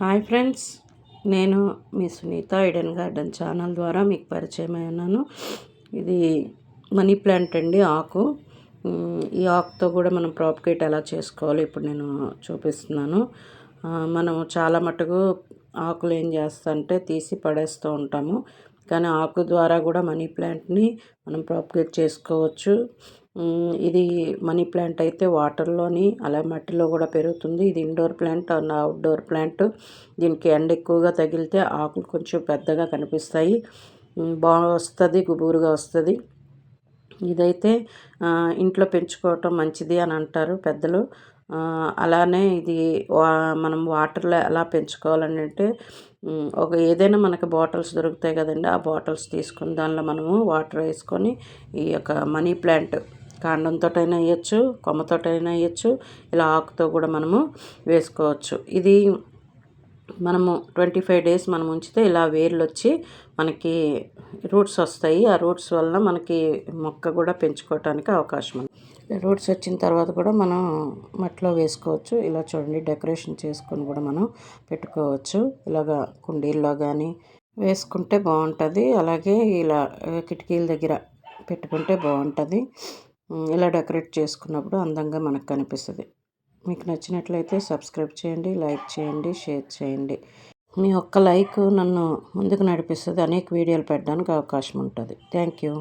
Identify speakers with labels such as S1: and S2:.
S1: Hi friends, నేను మీ Sunitha Eden garden channel ద్వారా మీకు పరిచయం ఉన్నాను. ఇది మనీ ప్లాంట్ అండి, ఆకు. ఈ ఆకుతో కూడా మనం ప్రాపగేట్ ఎలా చేసుకోవాలో ఇప్పుడు నేను చూపిస్తున్నాను. మనం చాలా మటుకు ఆకులు ఏం చేస్తామంటే తీసి పడేస్తూ ఉంటాము, కానీ ఆకు ద్వారా కూడా మనీ ప్లాంట్ని మనం ప్రాపగేట్ చేసుకోవచ్చు. ఇది మనీ ప్లాంట్ అయితే వాటర్లోని అలా మట్టిలో కూడా పెరుగుతుంది. ఇది indoor plant and outdoor plant. దీనికి ఎండ ఎక్కువగా తగిలితే ఆకులు కొంచెం పెద్దగా కనిపిస్తాయి, బాగా వస్తుంది, గుబురుగా వస్తుంది. ఇదైతే ఇంట్లో పెంచుకోవటం మంచిది అని అంటారు పెద్దలు. అలానే ఇది మనం వాటర్లో ఎలా పెంచుకోవాలని అంటే, ఏదైనా మనకి బాటిల్స్ దొరుకుతాయి కదండి, ఆ బాటిల్స్ తీసుకుని దానిలో మనము వాటర్ వేసుకొని ఈ యొక్క మనీ ప్లాంట్ కాండంతోటైనా వేయచ్చు, కొమ్మతోటైనా వేయచ్చు, ఇలా ఆకుతో కూడా మనము వేసుకోవచ్చు. ఇది మనము 25 డేస్ మనం ఉంచితే ఇలా వేర్లు వచ్చి మనకి రూట్స్ వస్తాయి. ఆ రూట్స్ వలన మనకి మొక్క కూడా పెంచుకోవటానికి అవకాశం ఉంది. రూట్స్ వచ్చిన తర్వాత కూడా మనం మట్టిలో వేసుకోవచ్చు. ఇలా చూడండి, డెకరేషన్ చేసుకొని కూడా మనం పెట్టుకోవచ్చు. ఇలాగా కుండీల్లో కానీ వేసుకుంటే బాగుంటుంది. అలాగే ఇలా కిటికీల దగ్గర పెట్టుకుంటే బాగుంటుంది. ఇలా డెకరేట్ చేసుకున్నప్పుడు అందంగా మనకు కనిపిస్తుంది. మీకు నచ్చినట్లయితే సబ్స్క్రైబ్ చేయండి, లైక్ చేయండి, షేర్ చేయండి. మీ ఒక్క లైక్ నన్ను ముందుకు నడిపిస్తుంది, అనేక వీడియోలు పెట్టడానికి అవకాశం ఉంటుంది. Thank you.